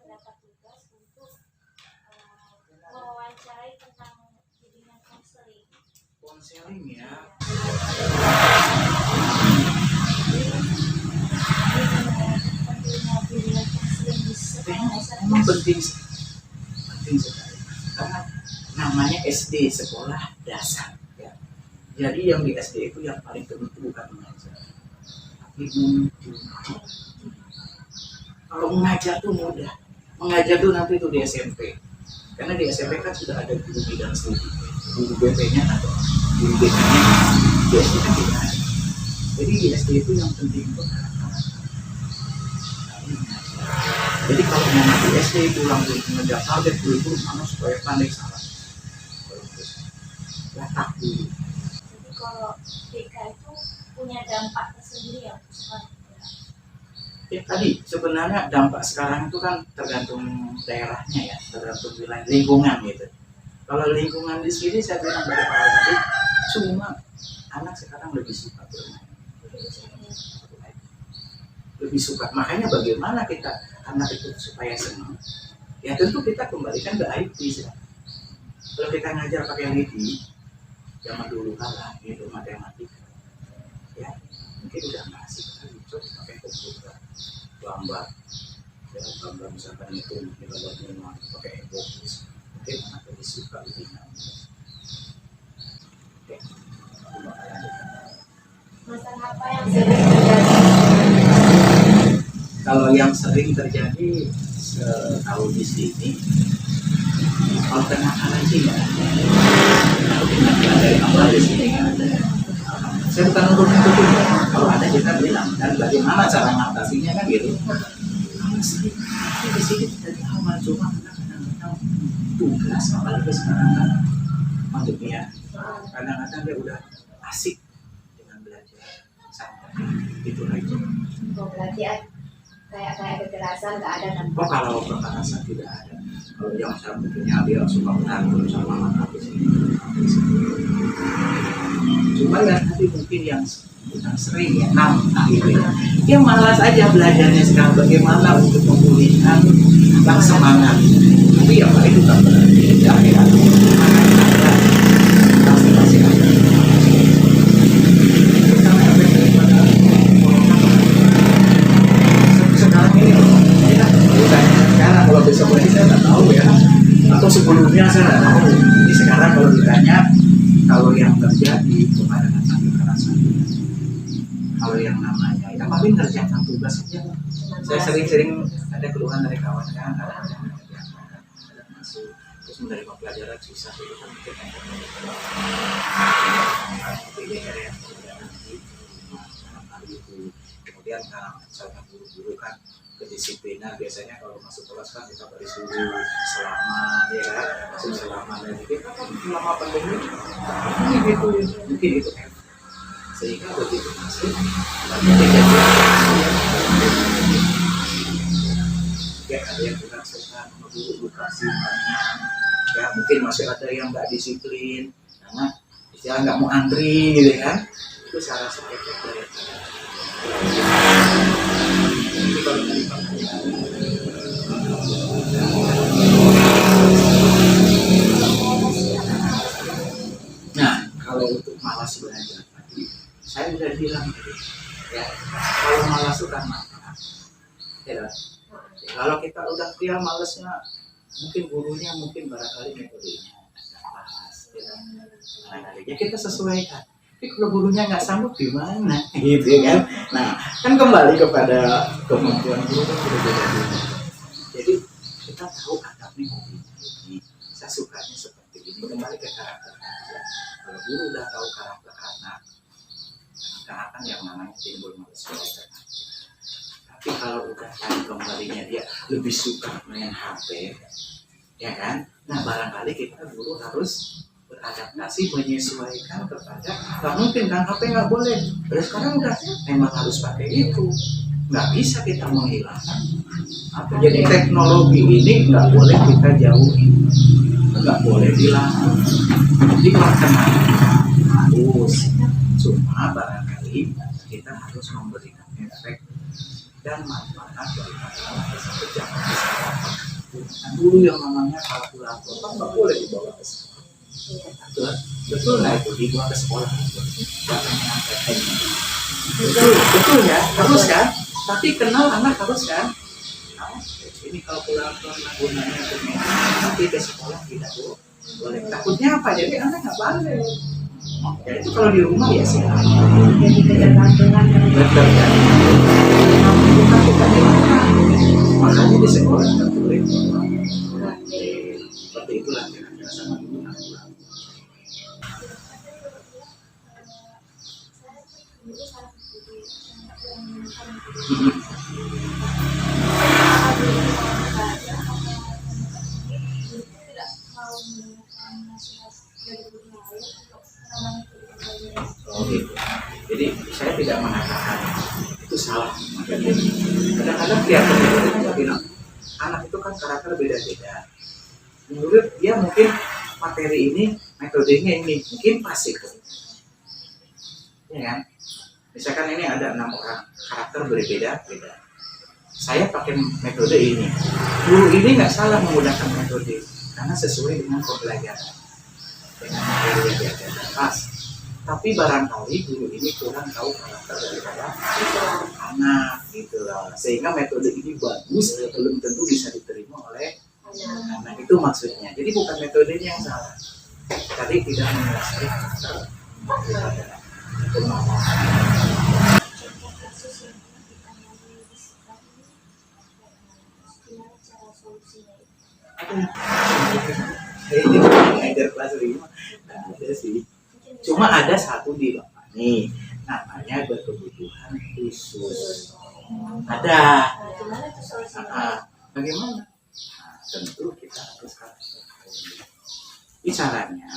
dapat tugas untuk mewawancarai tentang bimbingan konseling. Konseling ya. Memang penting sekali karena namanya SD, sekolah dasar ya. Jadi yang di SD itu yang paling penting bukan mengajar, tapi mendidik. Kalau mengajar tuh mudah, mengajar tuh nanti tuh di SMP, karena di SMP kan sudah ada guru bidang studi, guru BP-nya ada, guru BP-nya di SD kan tidak ada. Jadi di SD itu yang penting itu anak-anak. Jadi kalau mau di SD pulang mengejar target itu mana supaya pandai salah. Letak dulu. Jadi kalau BK itu punya dampak tersendiri ya sekolah. Ya tadi sebenarnya dampak sekarang itu kan tergantung daerahnya ya, tergantung wilayah lingkungan gitu. Kalau lingkungan di sini saya bilang dari awal tadi cuma anak sekarang lebih suka bermain. Lebih suka, makanya bagaimana kita anak itu supaya senang ya tentu kita kembalikan ke IT ya. Kalau kita ngajar pakai IT zaman dulu kalah gitu matematika ya mungkin udah nggak asik lagi, coba pakai komputer gambar ya, gambar misalkan itu gambar memang pakai e-box mungkin anak lebih suka lebih nyaman. Oke, Masalah apa yang sering terjadi? Kalau yang sering terjadi kalau di sini kalau kenakalan sih nggak ada. Kalau kenakalan dari awal di sini nggak ada. Saya bukan untuk itu juga. Kalau ada kita bilang dan bagaimana cara mengatasinya kan gitu. Kalau sering di sini dari awal cuma kadang-kadang tugas apalagi sekarang kan pandemi ya. Kadang-kadang dia udah asik dengan belajar santai itu aja. Oh, berarti kayak kekerasan nggak ada kan? Oh kalau kekerasan tidak ada. Kalau yang saya mungkinnya dia suka berantem sama anak di sini. Cuma ya tadi mungkin yang bukan sering ya gitu ya. Dia malas aja belajarnya sekarang bagaimana untuk memulihkan semangat. Tapi ya Pak itu tak berarti dari pasti ada. Sekarang ini sekarang kalau besok lagi saya nggak tahu ya atau sebelumnya saya nggak tahu. Ini sekarang kalau ditanya kalau yang terjadi kepada anak kekerasan kalau yang namanya ya paling ngerjakan tugas saja. Saya sering-sering ada keluhan dari kawan kan ada masuk terus menerima pelajaran susah itu kan mungkin ada yang kemudian karena misalkan guru-guru kan kedisiplinan biasanya kalau masuk kelas kan kita baris dulu selama ya kan masuk selama dan kita kan selama pandemi ini gitu mungkin itu kan sehingga begitu masuk banyak kejadian ya ada yang kurang suka guru edukasi banyak ya mungkin masih ada yang nggak disiplin karena istilah nggak mau antri gitu kan itu saya rasa efek dari nah kalau untuk malas belajar tadi saya sudah bilang ya kalau malas itu kan apa ya, kalau kita udah dia malasnya mungkin gurunya mungkin barangkali metodenya pas ya kita sesuaikan. Tapi kalau gurunya nggak sanggup gimana gitu kan. Nah kan kembali kepada kemampuan guru kan sudah beda-beda. Jadi kita tahu anaknya hobinya ini, saya sukanya seperti ini. Kembali ke karakter aja. Kalau guru udah tahu karakter anak akan yang namanya timbul malas belajar. Tapi kalau udah tahu kembalinya dia lebih suka main HP, ya kan? Nah barangkali kita guru harus beradaptasi menyesuaikan kepada nggak mungkin kan HP nggak boleh terus sekarang udah memang harus pakai itu nggak bisa kita menghilangkan apa jadi teknologi ini nggak boleh kita jauhi nggak boleh dilarang jadi pelaksanaan harus cuma barangkali kita harus memberikan efek dan manfaat daripada kebijakan Nah, dulu yang namanya kalkulator kan nggak boleh dibawa ke sekolah. Betul, betul nggak itu dibawa ke sekolah? Bahkan betul, betul ya, harus kan? Tapi kenal anak harus kan? Nah, ini kalkulator gunanya untuk tapi ke sekolah tidak boleh. Takutnya apa? Jadi anak nggak balik. Ya itu kalau di rumah ya sih. Jadi ketergantungan dengan Betul kan? Bukan di rumah. Makanya di sekolah nggak boleh. Seperti itulah kira-kira sama ibu aku. Oh gitu. Jadi saya tidak mengatakan itu salah. Kadang-kadang kelihatan itu kan bilang anak itu kan karakter beda-beda. Menurut dia mungkin materi ini metodenya ini mungkin pas itu. Ya kan? Misalkan ini ada 6 orang karakter berbeda-beda. Saya pakai metode ini. Guru ini nggak salah menggunakan metode karena sesuai dengan pembelajaran, dengan materi yang dia ajarkan pas. Tapi barangkali guru ini kurang tahu karakter daripada anak gitu loh. Sehingga metode ini bagus, belum tentu bisa diterima oleh anak. Itu maksudnya. Jadi bukan metodenya yang salah. Tadi tidak menguasai karakter daripada pemahaman. Ini ngajar kelas 5 ada sih. Cuma ada satu di Bapak nih, namanya berkebutuhan khusus. Ada. Bagaimana? Nah, tentu kita harus caranya,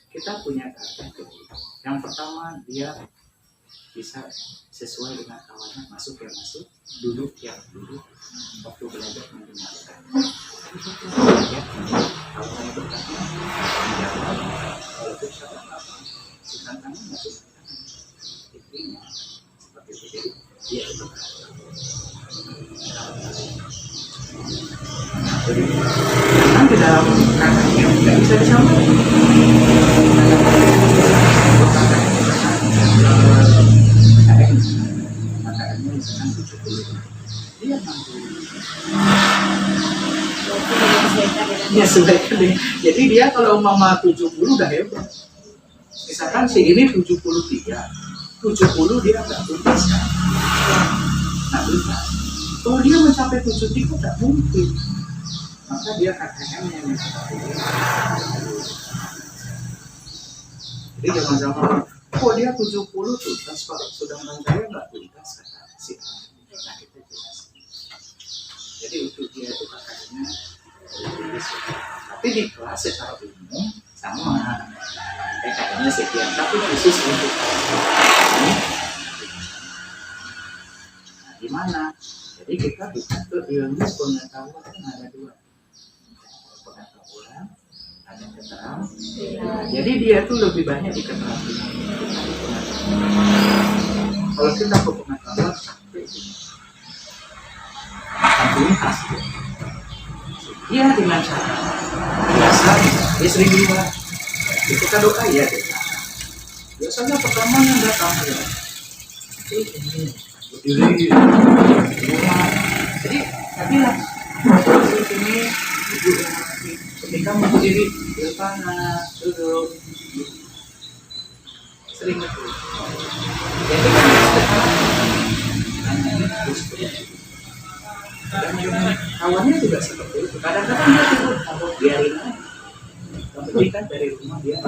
kita punya karakter. Yang pertama dia bisa sesuai dengan kawannya, masuk ya masuk, duduk ya duduk, waktu belajar mendengarkan. Ya, kalau saya bertanya, menjawab, kalau itu salah apa, sedangkan masuk intinya seperti itu. Jadi dia itu jadi kan di dalam kakaknya nggak bisa disamakan. KKN-nya misalkan 70, dia 60. Ya sudah. Jadi dia kalau mama 70 udah hebat. Misalkan si ini 73, 70 dia nggak tuntas kan? Nggak tuntas. Kalau dia mencapai 73 nggak mungkin. Maka dia KKN-nya yang jadi zaman-zaman kok dia 70 tuntas Pak, sedangkan saya nggak tuntas kata si nah kita jelas. Jadi untuk dia itu kakaknya tapi di kelas secara umum sama kakaknya sekian, tapi khusus untuk ini nah, gimana? Jadi kita bukan ke ilmu pengetahuan kan ada 2, pengetahuan ada keterampilan. Jadi dia tuh lebih banyak di keterampilan. Kalau kita ke pengetahuan sampai tuntas, dia dengan cara biasa dia sering bilang kita doa ya kita. Biasanya pertama yang datang ya ini berdiri rumah. Jadi saya bilang sini ibu yang mati ketika mau berdiri di panas duduk sering itu. Jadi kan dan kawannya juga seperti itu. Kadang-kadang dia tidur atau biarin aja. Tapi kan dari rumah dia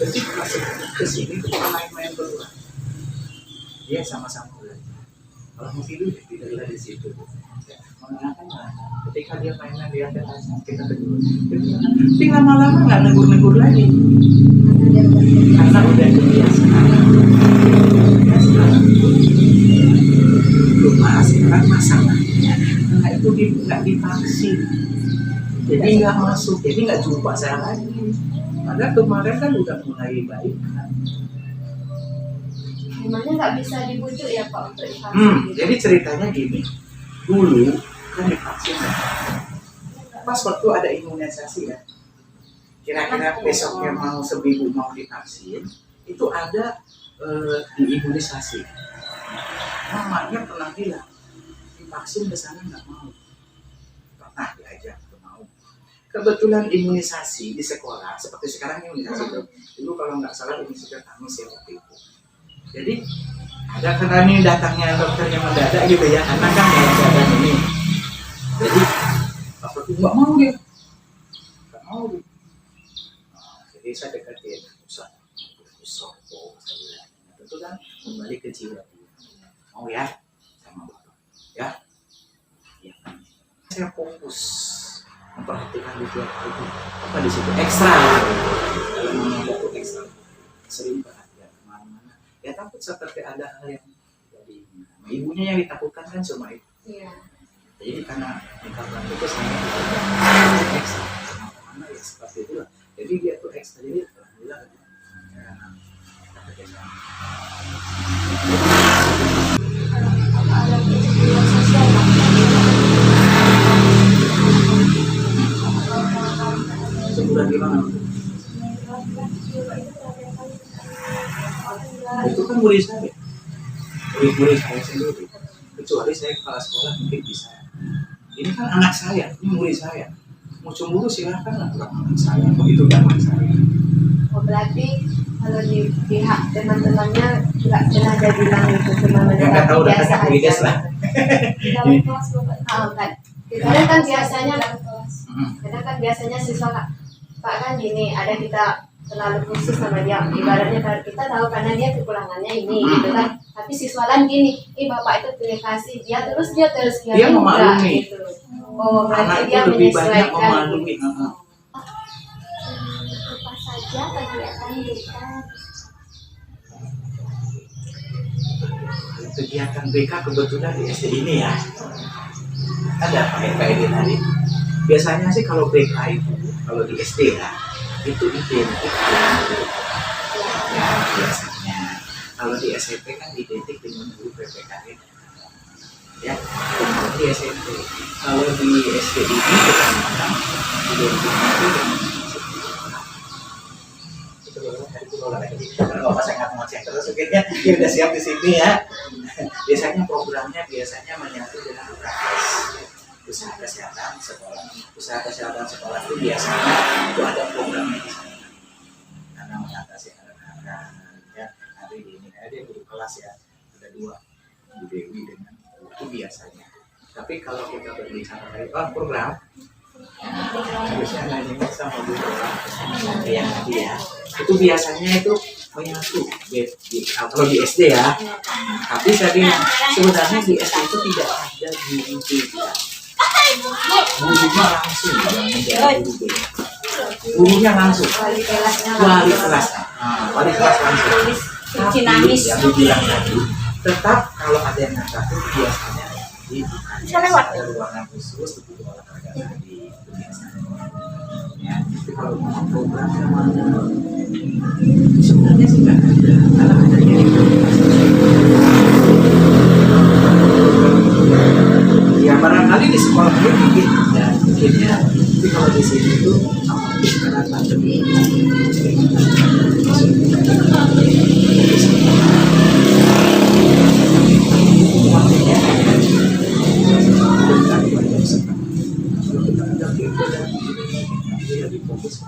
ketika masuk ke sini kita main-main keluar. Dia sama-sama belajar. Kalau mau tidur tidurlah di situ. Mengenalkan ketika dia mainan dia ada kita tegur. Tapi lama-lama nggak negur-negur lagi. Karena udah kebiasaan. Cuma sekarang masalahnya itu nggak divaksin, jadi nggak masuk, jadi nggak jumpa saya lagi. Padahal kemarin kan udah mulai baik kan. Gimana nggak bisa dibujuk ya Pak untuk divaksin? Jadi ceritanya gini, dulu kan divaksin ya. Pas waktu ada imunisasi ya, kira-kira besoknya mau seminggu mau divaksin, itu ada diimunisasi. Mamanya pernah bilang, divaksin ke sana nggak mau. Pernah diajak, nggak mau. Kebetulan imunisasi di sekolah, seperti sekarang imunisasi tuh. Dulu kalau nggak salah imunisasi tetanus ya waktu itu. Jadi, ada karena ini datangnya dokternya mendadak gitu ya, anak kan dalam keadaan ini. Jadi, apa tuh nggak mau dia. Nggak mau dia. Nah, jadi saya deketin, usah saya bilang. Tentu kan kembali ke jiwa dia. Mau ya sama bapak ya, ya. Saya fokus memperhatikan di tiap itu apa di situ ekstra dalam mengambil itu ekstra sering perhatian kemana-mana ya, takut seperti ada hal yang jadi ibunya yang ditakutkan kan cuma itu. Iya. Jadi karena itu saya ekstra sama ya seperti itu lah, jadi dia tuh ekstra, jadi alhamdulillah ya, Ada kejujuran sosial Pak. sebulan gimana? Itu kan murid saya, murid saya sendiri. Kecuali saya kepala sekolah mungkin bisa. Ini kan anak saya, ini murid saya. Mau cemburu silahkan lah, bukan anak saya. Begitu gak anak saya. Oh, berarti kalau di pihak teman-temannya nggak pernah ada bilang itu, cuma Nggak tahu mendekati biasa datangnya aja. lah. Di dalam kelas Bapak. Kan. Kadang kan biasanya kadang kan biasanya siswa Pak kan gini, ada kita terlalu khusus sama dia, ibaratnya kalau kita tahu karena dia kekurangannya ini gitu kan, tapi siswa lain gini, bapak itu pilih kasih dia terus Dia enggak, memaklumi. gitu. Oh, berarti Anak dia itu lebih banyak menyesuaikan. memaklumi. Apa saja kegiatan kita? Kegiatan BK kebetulan di SD ini ya, ada PKID tadi. Biasanya sih kalau BK itu, kalau di SD ya, itu identik dengan guru. Ya, biasanya. Kalau di SMP kan identik dengan guru PPKN. Ya, kalau di SMP. Kalau di SD ini kadang-kadang identiknya itu dengan itu loh, tadi itu loh lagi. Kalau Bapak saya nggak mau cek terus, mungkinnya dia udah siap di sini ya. Biasanya programnya menyatu dengan UKS. Usaha kesehatan sekolah. Usaha kesehatan sekolah itu biasanya itu ada programnya di sana. Karena mengatasi anak-anak ya, hari ini dia guru kelas ya, ada 2 Bu Dewi dengan itu biasanya. Tapi kalau kita berbicara program, harusnya nanya sama Bu Dewi yang tadi ya, itu biasanya itu menyatu kalau di SD ya. Tapi saya bilang sebenarnya di SD itu tidak ada guru BK. Gurunya langsung yang menjadi guru BK. Gurunya langsung. Wali kelas. Wali kelas langsung. Tapi yang dibilang tadi, tetap kalau ada yang ngatakan biasanya di ada ruangan khusus untuk olahraga tadi itu biasanya. Ya, tapi kalau program namanya sebenarnya sih nggak ada, karena adanya itu ya barangkali di sekolah ini mungkin ada, mungkin ya. Tapi kalau di sini itu apa sekarang pandemi kalau kita ada lebih fokus